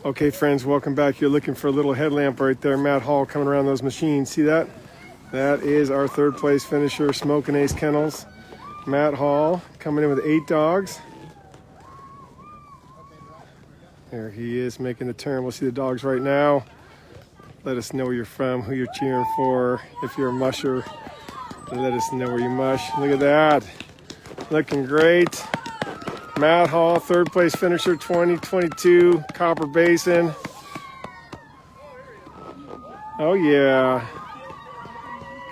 Okay, friends, welcome back. You're looking for a little headlamp right there. Matt Hall coming around those machines. See that? That is our third place finisher, Smokin Ace Kennels. Matt Hall coming in with 8 dogs. There he is making the turn. We'll see the dogs right now. Let us know where you're from, who you're cheering for. If you're a musher, let us know where you mush. Look at that. Looking great. Matt Hall, third place finisher 2022, Copper Basin. Oh yeah.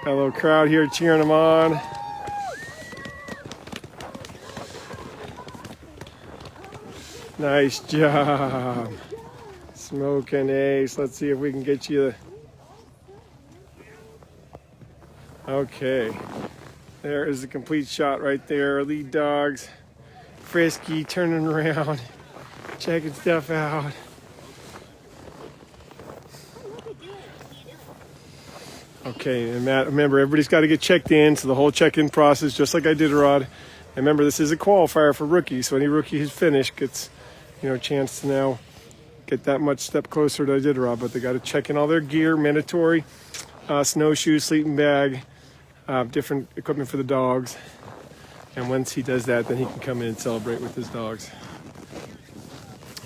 Got a little crowd here cheering him on. Nice job. Smokin Ace. Let's see if we can get you okay. There is the complete shot right there. Lead dogs. Frisky, turning around, checking stuff out. Okay, and Matt, remember, everybody's got to get checked in, so the whole check-in process, just like I did, Rod. And remember, this is a qualifier for rookies, so any rookie who's finished gets, a chance to now get that much step closer to Iditarod. But they got to check in all their gear, mandatory, snowshoes, sleeping bag, different equipment for the dogs. And once he does that, then he can come in and celebrate with his dogs.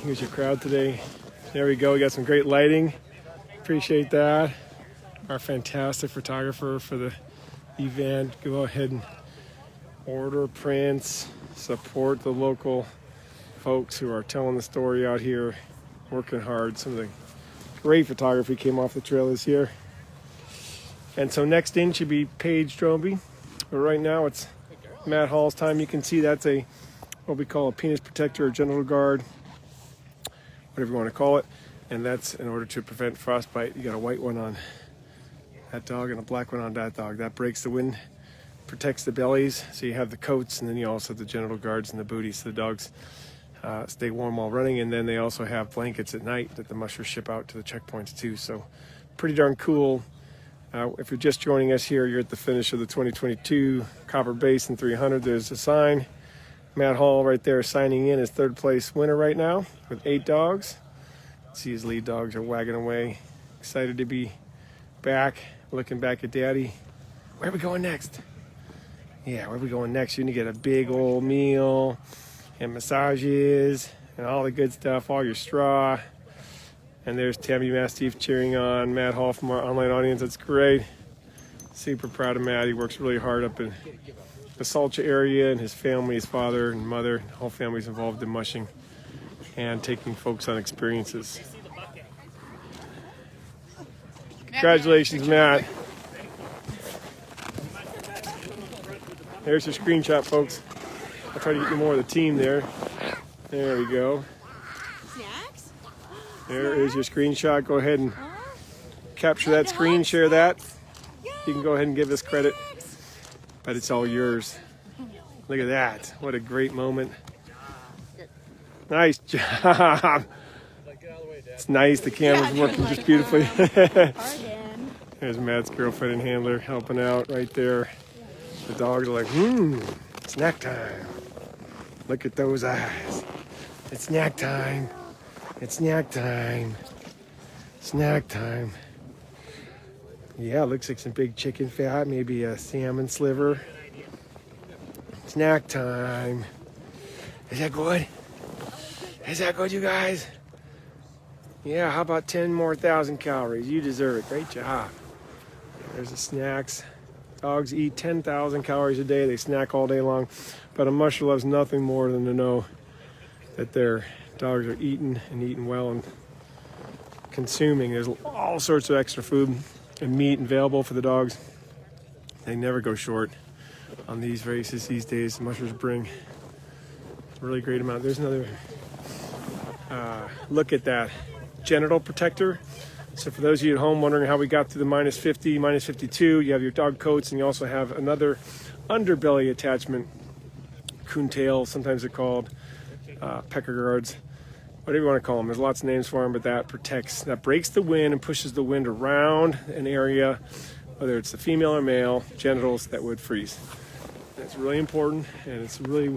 Here's your crowd today. There we go. We got some great lighting. Appreciate that. Our fantastic photographer for the event. Go ahead and order prints. Support the local folks who are telling the story out here, working hard. Some of the great photography came off the trail this year. And so next in should be Paige Dromby. But right now it's Matt Hall's time. You can see that's what we call a penis protector or genital guard, whatever you want to call it. And that's in order to prevent frostbite. You got a white one on that dog and a black one on that dog. That breaks the wind, protects the bellies. So you have the coats, and then you also have the genital guards and the booties, so the dogs stay warm while running. And then they also have blankets at night that the mushers ship out to the checkpoints too. So pretty darn cool. If you're just joining us here, you're at the finish of the 2022 Copper Basin 300. There's a sign. Matt Hall right there signing in as third place winner right now with 8 dogs. See his lead dogs are wagging away. Excited to be back, looking back at Daddy. Where are we going next? Yeah, where are we going next? You're going to get a big old meal and massages and all the good stuff, all your straw. And there's Tabby Mastiff cheering on Matt Hall from our online audience. That's great. Super proud of Matt. He works really hard up in the Salcha area, and his family, his father and mother, the whole family's involved in mushing and taking folks on experiences. Congratulations, Matt. There's your screenshot, folks. I'll try to get you more of the team there. There we go. There is your screenshot. Go ahead and capture that screen, share that. You can go ahead and give us credit, but it's all yours. Look at that. What a great moment. Nice job. It's nice. The camera's working just beautifully. There's Matt's girlfriend and handler helping out right there. The dogs are like, snack time. Look at those eyes. It's snack time. It's snack time. Snack time. Yeah, looks like some big chicken fat, maybe a salmon sliver. Snack time. Is that good? Is that good, you guys? Yeah, how about 10 more 1,000 calories? You deserve it. Great job. There's the snacks. Dogs eat 10,000 calories a day. They snack all day long. But a musher loves nothing more than to know that their dogs are eating and eating well and consuming. There's all sorts of extra food and meat available for the dogs. They never go short on these races these days. The mushers bring a really great amount. There's another look at that genital protector. So for those of you at home wondering how we got to the minus 50, minus 52, you have your dog coats, and you also have another underbelly attachment, coontail, sometimes they're called, pecker guards, whatever you want to call them. There's lots of names for them, but that protects, that breaks the wind and pushes the wind around an area, whether it's the female or male genitals that would freeze. That's really important, and it's really,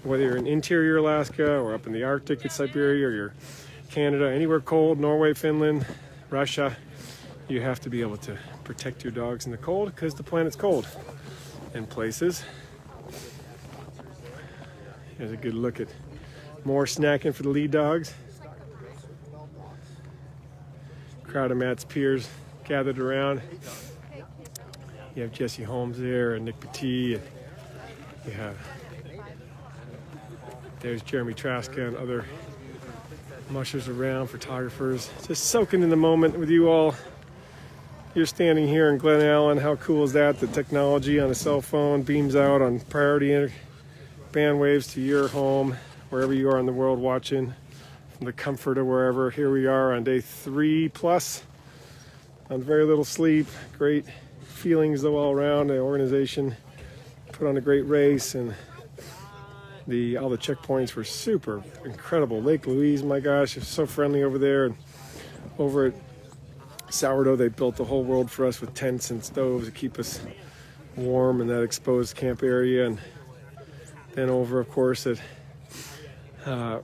whether you're in interior Alaska or up in the Arctic in Siberia, or you're Canada, anywhere cold, Norway, Finland, Russia, you have to be able to protect your dogs in the cold because the planet's cold in places. Here's a good look at more snacking for the lead dogs. Crowd of Matt's peers gathered around. You have Jesse Holmes there and Nick Petit. And you have, there's Jeremy Traska and other mushers around, photographers. Just soaking in the moment with you all. You're standing here in Glenallen. How cool is that? The technology on a cell phone beams out on priority band waves to your home, wherever you are in the world watching, from the comfort of wherever. Here we are on day 3+ on very little sleep. Great feelings though all around. The organization put on a great race, and all the checkpoints were super incredible. Lake Louise, my gosh, it's so friendly over there. And over at Sourdough, they built the whole world for us with tents and stoves to keep us warm in that exposed camp area. And then over, of course, at the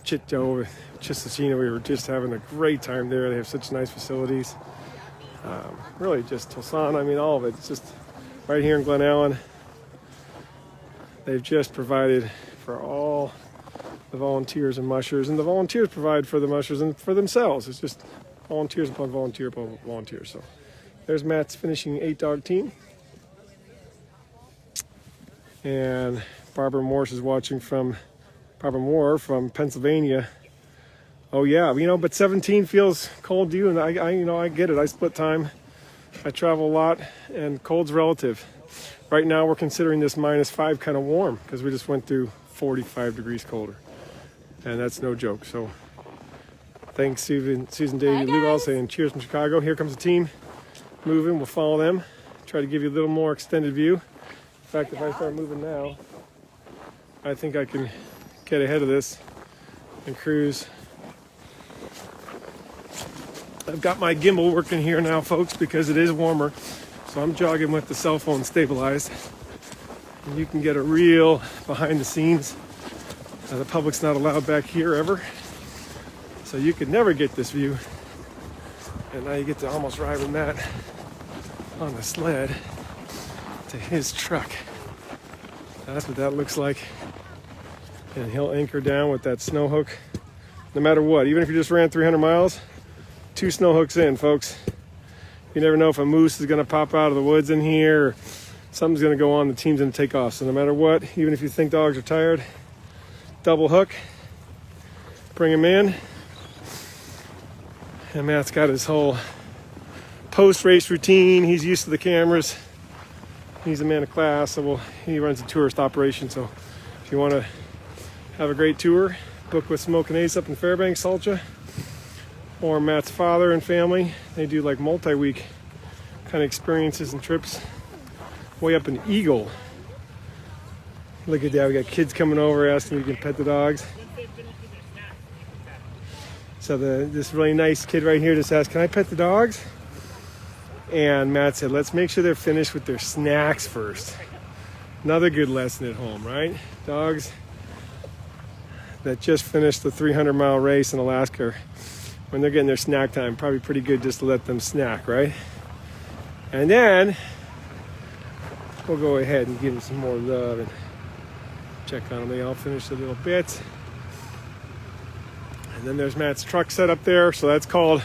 Chisachina, we were just having a great time there. They have such nice facilities. Really just Tulsan, I mean, all of it. It's just right here in Glenallen. They've just provided for all the volunteers and mushers, and the volunteers provide for the mushers and for themselves. It's just volunteers upon volunteer. So there's Matt's finishing 8-dog team. And Barbara Moore from Pennsylvania. Oh yeah, but 17 feels cold to you, and I get it. I split time. I travel a lot, and cold's relative. Right now we're considering this -5 kind of warm because we just went through 45 degrees colder, and that's no joke. So thanks Susan Davey Lugal saying cheers from Chicago. Here comes the team moving. We'll follow them. Try to give you a little more extended view. In fact, if I start moving now, I think I can get ahead of this and cruise. I've got my gimbal working here now, folks, because it is warmer. So I'm jogging with the cell phone stabilized. And you can get a real behind the scenes. The public's not allowed back here ever. So you could never get this view. And now you get to almost ride with Matt on the sled to his truck. That's what that looks like. And he'll anchor down with that snow hook. No matter what, even if you just ran 300 miles, 2 snow hooks in, folks. You never know if a moose is gonna pop out of the woods in here, or something's gonna go on, the team's gonna take off. So no matter what, even if you think dogs are tired, double hook, bring them in. And Matt's got his whole post-race routine. He's used to the cameras. He's a man of class, so he runs a tourist operation. So if you wanna have a great tour, book with Smokin up in Fairbanks, Salcha, or Matt's father and family. They do like multi-week kind of experiences and trips way up in Eagle. Look at that, we got kids coming over asking if you can pet the dogs. So this really nice kid right here just asked, can I pet the dogs? And Matt said, let's make sure they're finished with their snacks first. Another good lesson at home, right? Dogs that just finished the 300-mile race in Alaska, when they're getting their snack time, probably pretty good just to let them snack, right? And then we'll go ahead and give them some more love and check on them. They all finished a little bit. And then there's Matt's truck set up there. So that's called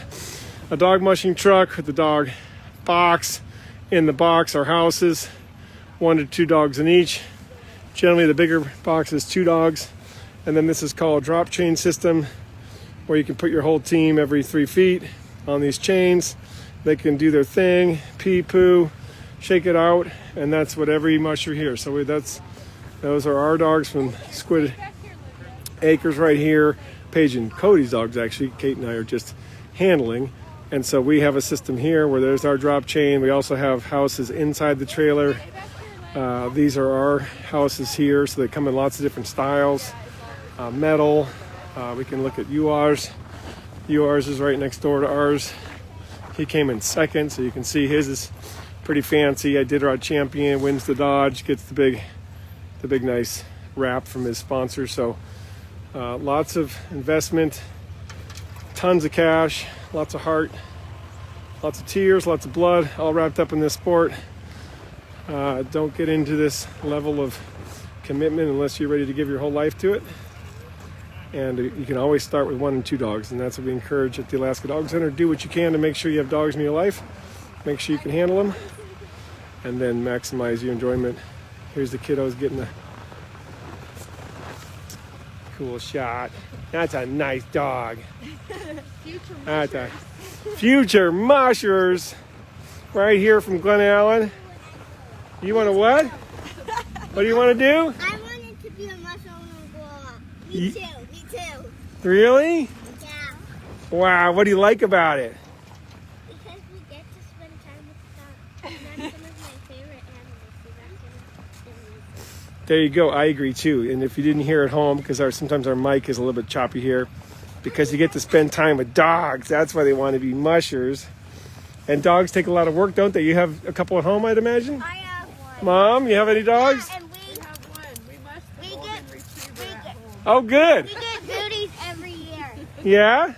a dog mushing truck with the dog box. In the box are houses, 1 to 2 dogs in each. Generally the bigger box is 2 dogs. And then this is called a drop chain system, where you can put your whole team every 3 feet on these chains. They can do their thing, pee, poo, shake it out, and that's what every musher here. So those are our dogs from Squid Acres right here. Paige and Cody's dogs, actually. Kate and I are just handling. And so we have a system here where there's our drop chain. We also have houses inside the trailer. These are our houses here, so they come in lots of different styles. Metal. We can look at UR's. UR's is right next door to ours. He came in second, so you can see his is pretty fancy. Iditarod champion, wins the Dodge, gets the big nice wrap from his sponsor. So lots of investment tons of cash, lots of heart, lots of tears, lots of blood, all wrapped up in this sport. Don't get into this level of commitment unless you're ready to give your whole life to it. And you can always start with 1 and 2 dogs, and that's what we encourage at the Alaska Dog Center. Do what you can to make sure you have dogs in your life, make sure you can handle them, and then maximize your enjoyment. Here's the kiddos getting a cool shot. That's a nice dog. That's a future mushers right here from Glenallen. You want to what? What do you want to do? I wanted to be a musher when I grow up. Me too. Really? Yeah. Wow, what do you like about it? Because we get to spend time with the dogs. And that's one of my favorite animals. So that's one of the There you go. I agree too. And if you didn't hear at home, because sometimes our mic is a little bit choppy here, because you get to spend time with dogs. That's why they want to be mushers. And dogs take a lot of work, don't they? You have a couple at home, I'd imagine? I have one. Mom, you have any dogs? Yeah, and we have one. We must the golden retriever at home. Oh, good. We get booties every year. Yeah?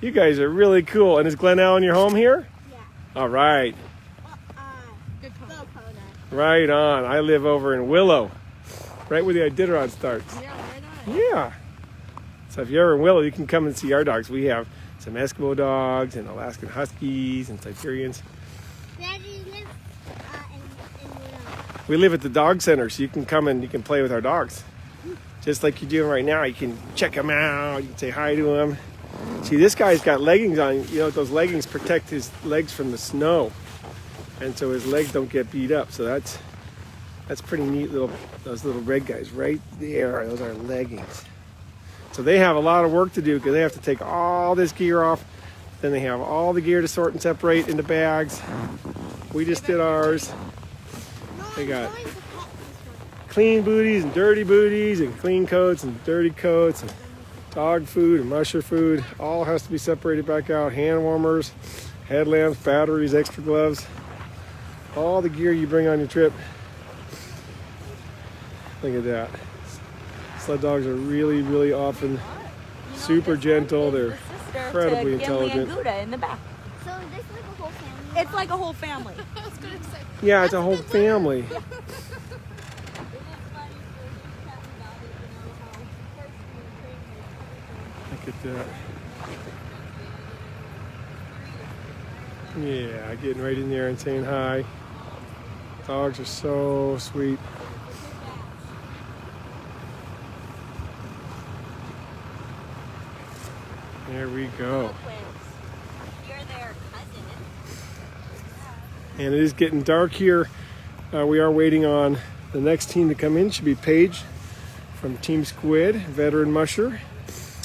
You guys are really cool. And is Glenallen your home here? Yeah. All right. Good call. Right on. I live over in Willow, right where the Iditarod starts. Yeah, right on. Yeah. So if you're ever in Willow, you can come and see our dogs. We have some Eskimo dogs and Alaskan Huskies and Siberians. Where do you live in Willow? We live at the dog center, so you can come and you can play with our dogs. Just like you're doing right now. You can check them out. You can say hi to them. See, this guy's got leggings on. You know, those leggings protect his legs from the snow. And so his legs don't get beat up. So that's pretty neat. Those little red guys right there. Those are leggings. So they have a lot of work to do because they have to take all this gear off. Then they have all the gear to sort and separate into bags. We just did ours. They got clean booties and dirty booties and clean coats and dirty coats and dog food and musher food. All has to be separated back out. Hand warmers, headlamps, batteries, extra gloves. All the gear you bring on your trip. Look at that. Sled dogs are really, really often super gentle. They're incredibly intelligent. In the back. So is this like a whole family? It's like a whole family. I was going to say. Yeah, it's a whole family. Look at that. Yeah, getting right in there and saying hi. Dogs are so sweet. There we go. You're their cousin. And it is getting dark here. We are waiting on the next team to come in. Should be Paige from Team Squid, veteran musher.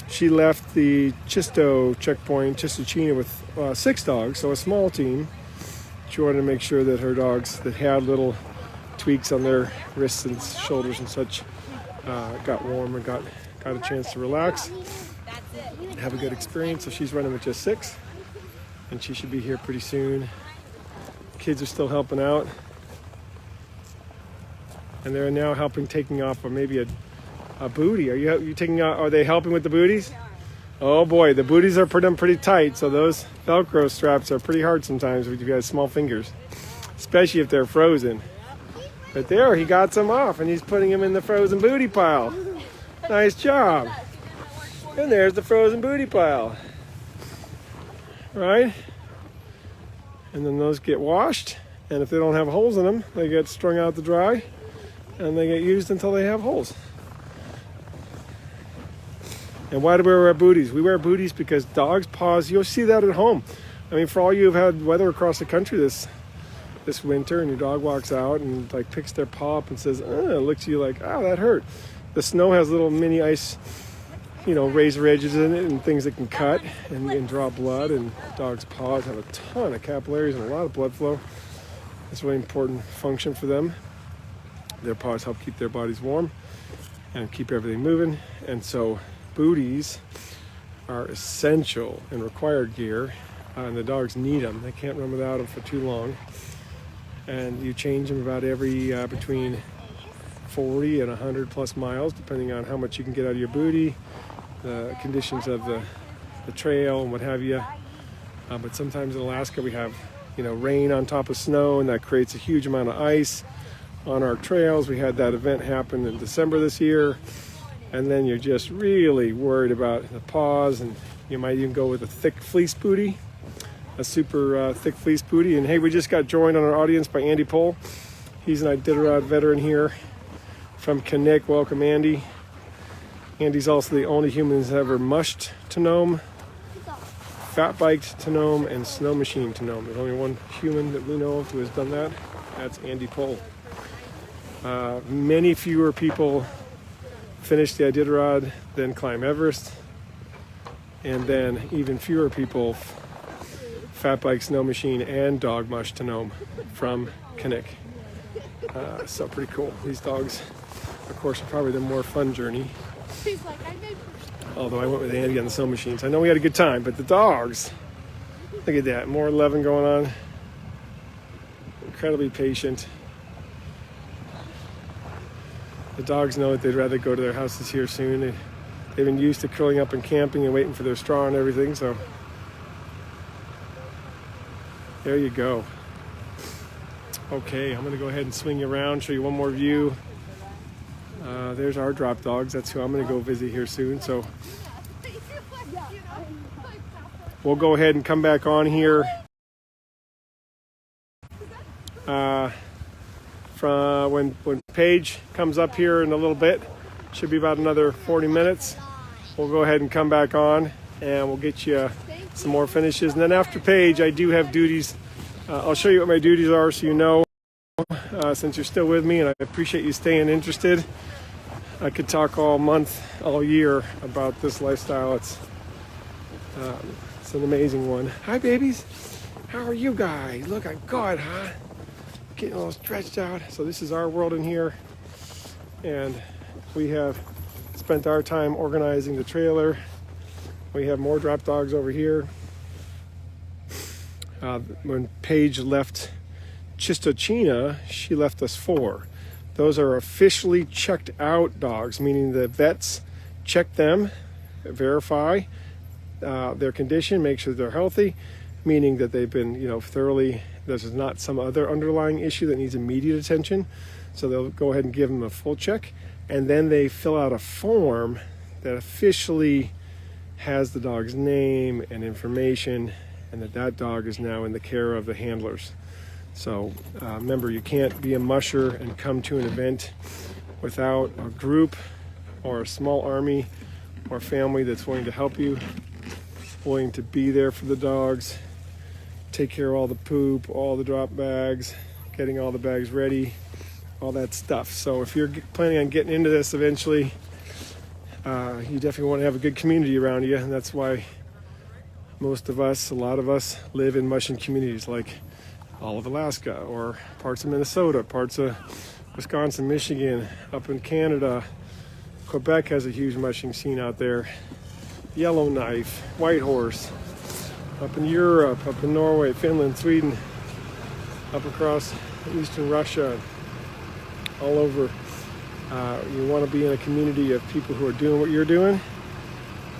She left the Chisto checkpoint, Chistachina, with 6 dogs, so a small team. She wanted to make sure that her dogs that had little tweaks on their wrists and shoulders and such got warm and got a chance to relax. Have a good experience. So she's running with just 6, and she should be here pretty soon. Kids are still helping out, and they're now helping taking off, or maybe a booty. Are you taking out? Are they helping with the booties? Oh boy, the booties are pretty tight. So those Velcro straps are pretty hard sometimes if you've got small fingers, especially if they're frozen. But there, he got some off, and he's putting them in the frozen booty pile. Nice job. And there's the frozen booty pile. Right? And then those get washed, and if they don't have holes in them, they get strung out to dry, and they get used until they have holes. And why do we wear booties? We wear booties because dogs' paws, you'll see that at home. I mean, for all you have had weather across the country this winter, and your dog walks out and like picks their paw up and says, looks at you like, that hurt. The snow has little mini ice, razor edges in it and things that can cut and draw blood, and dogs' paws have a ton of capillaries and a lot of blood flow. It's a really important function for them. Their paws help keep their bodies warm and keep everything moving, and so booties are essential and required gear, and the dogs need them. They can't run without them for too long, and you change them about every between 40 and 100 plus miles, depending on how much you can get out of your booty, the conditions of the the trail and what have you. But sometimes in Alaska we have, rain on top of snow, and that creates a huge amount of ice on our trails. We had that event happen in December this year, and then you're just really worried about the paws, and you might even go with a thick fleece booty, a super thick fleece booty. And hey, we just got joined on our audience by Andy Pohl. He's an Iditarod veteran here from Kennel. Welcome, Andy. Andy's also the only human who's ever mushed to Nome, fat biked to Nome, and snow machined to Nome. There's only one human that we know of who has done that. That's Andy Pohl. Many fewer people finish the Iditarod than climb Everest, and then even fewer people fat bike, snow machine, and dog mush to Nome from Kennel. So pretty cool. These dogs, of course, are probably the more fun journey. Although I went with Andy on the snow machines. I know we had a good time, but the dogs, look at that, more loving going on. Incredibly patient. The dogs know that they'd rather go to their houses here soon. They've been used to curling up and camping and waiting for their straw and everything, so there you go. Okay, I'm gonna go ahead and swing you around, show you one more view. There's our drop dogs. That's who I'm gonna go visit here soon. So we'll go ahead and come back on here from when Paige comes up here in a little bit. Should be about another 40 minutes. We'll go ahead and come back on, and we'll get you some more finishes. And then after Paige, I do have duties. I'll show you what my duties are so you know, since you're still with me, and I appreciate you staying interested. I could talk all month, all year about this lifestyle. It's an amazing one. Hi, babies. How are you guys? Look, I'm good, huh? Getting all stretched out. So this is our world in here, and we have spent our time organizing the trailer. We have more drop dogs over here. When Paige left Chistochina, she left us 4. Those are officially checked out dogs, meaning the vets check them, verify their condition, make sure they're healthy, meaning that they've been, thoroughly, this is not some other underlying issue that needs immediate attention. So they'll go ahead and give them a full check, and then they fill out a form that officially has the dog's name and information, and that dog is now in the care of the handlers. So remember, you can't be a musher and come to an event without a group or a small army or family that's willing to help you, willing to be there for the dogs, take care of all the poop, all the drop bags, getting all the bags ready, all that stuff. So if you're planning on getting into this eventually, you definitely want to have a good community around you, and that's why most of us, a lot of us, live in mushing communities like all of Alaska, or parts of Minnesota, parts of Wisconsin, Michigan, up in Canada. Quebec has a huge mushing scene out there. Yellowknife, Whitehorse, up in Europe, up in Norway, Finland, Sweden, up across eastern Russia, all over. You want to be in a community of people who are doing what you're doing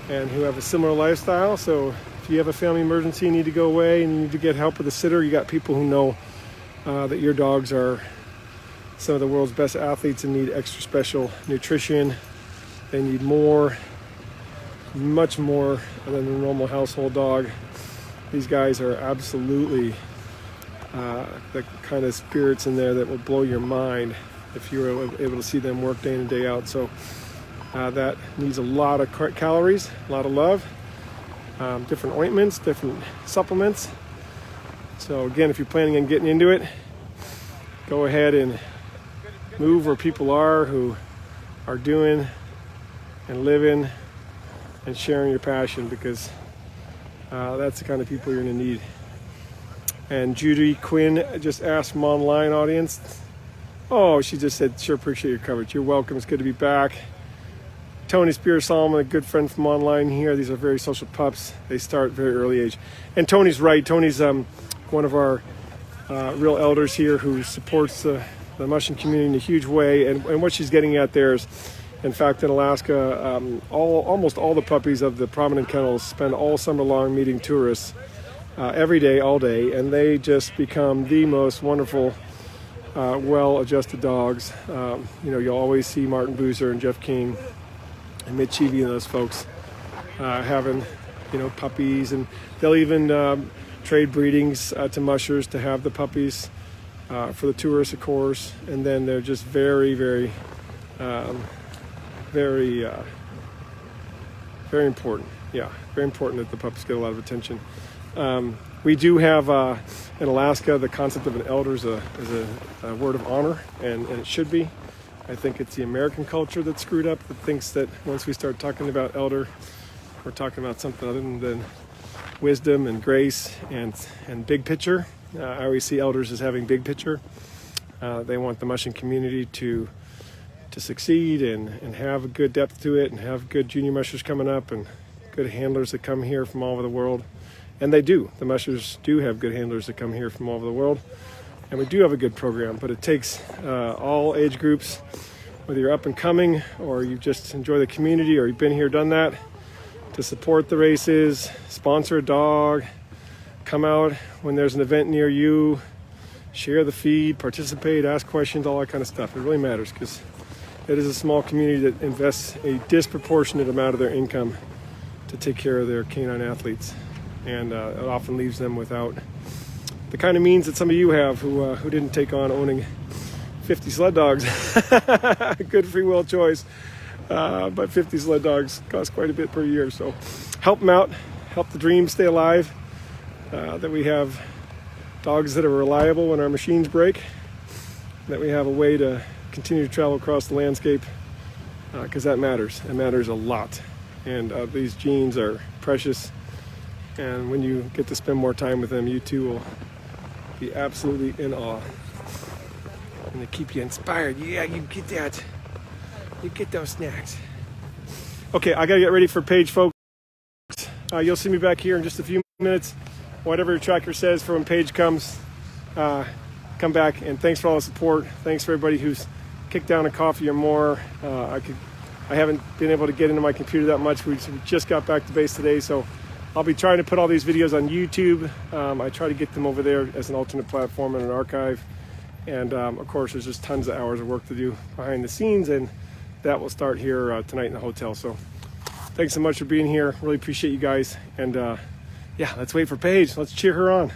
and who have a similar lifestyle. So if you have a family emergency, you need to go away and you need to get help with a sitter, you got people who know that your dogs are some of the world's best athletes and need extra special nutrition. They need more, much more than a normal household dog. These guys are absolutely the kind of spirits in there that will blow your mind if you were able to see them work day in and day out. So that needs a lot of calories, a lot of love. Different ointments, different supplements. So again, if you're planning on getting into it, go ahead and move where people are who are doing and living and sharing your passion, because that's the kind of people you're going to need. And Judy Quinn just asked from online audience. Oh, she just said, sure, appreciate your coverage. You're welcome. It's good to be back. Tony Spear Solomon, a good friend from online here. These are very social pups. They start very early age. And Tony's right. Tony's one of our real elders here who supports the mushing community in a huge way. And what she's getting at there is, In fact, in Alaska, almost all the puppies of the prominent kennels spend all summer long meeting tourists every day, all day, and they just become the most wonderful, well-adjusted dogs. You'll always see Martin Boozer and Jeff King and Mitch Cheevy and those folks having, puppies, and they'll even trade breedings to mushers to have the puppies for the tourists, of course. And then they're just very, very, very important. Yeah, very important that the puppies get a lot of attention. We do have in Alaska the concept of an elder is a word of honor, and it should be. I think it's the American culture that's screwed up, that thinks that once we start talking about elder, we're talking about something other than wisdom and grace and big picture. I always see elders as having big picture. They want the mushing community to succeed and have a good depth to it, and have good junior mushers coming up and good handlers that come here from all over the world. And they do. The mushers do have good handlers that come here from all over the world. And we do have a good program, but it takes all age groups, whether you're up and coming or you just enjoy the community or you've been here, done that, to support the races, sponsor a dog, come out when there's an event near you, share the feed, participate, ask questions, all that kind of stuff. It really matters because it is a small community that invests a disproportionate amount of their income to take care of their canine athletes. And it often leaves them without the kind of means that some of you have who didn't take on owning 50 sled dogs. Good free will choice. But 50 sled dogs cost quite a bit per year. So help them out, help the dream stay alive, that we have dogs that are reliable when our machines break, that we have a way to continue to travel across the landscape, because that matters. It matters a lot. And these genes are precious. And when you get to spend more time with them, you too will be absolutely in awe. And they keep you inspired. Yeah, you get that. You get those snacks. Okay, I gotta get ready for Paige, folks. You'll see me back here in just a few minutes. Whatever your tracker says for when Paige comes, come back. And thanks for all the support. Thanks for everybody who's kicked down a coffee or more. I haven't been able to get into my computer that much. We just got back to base today, so I'll be trying to put all these videos on YouTube. I try to get them over there as an alternate platform and an archive. And of course, there's just tons of hours of work to do behind the scenes, and that will start here tonight in the hotel. So thanks so much for being here. Really appreciate you guys. And yeah, let's wait for Paige. Let's cheer her on.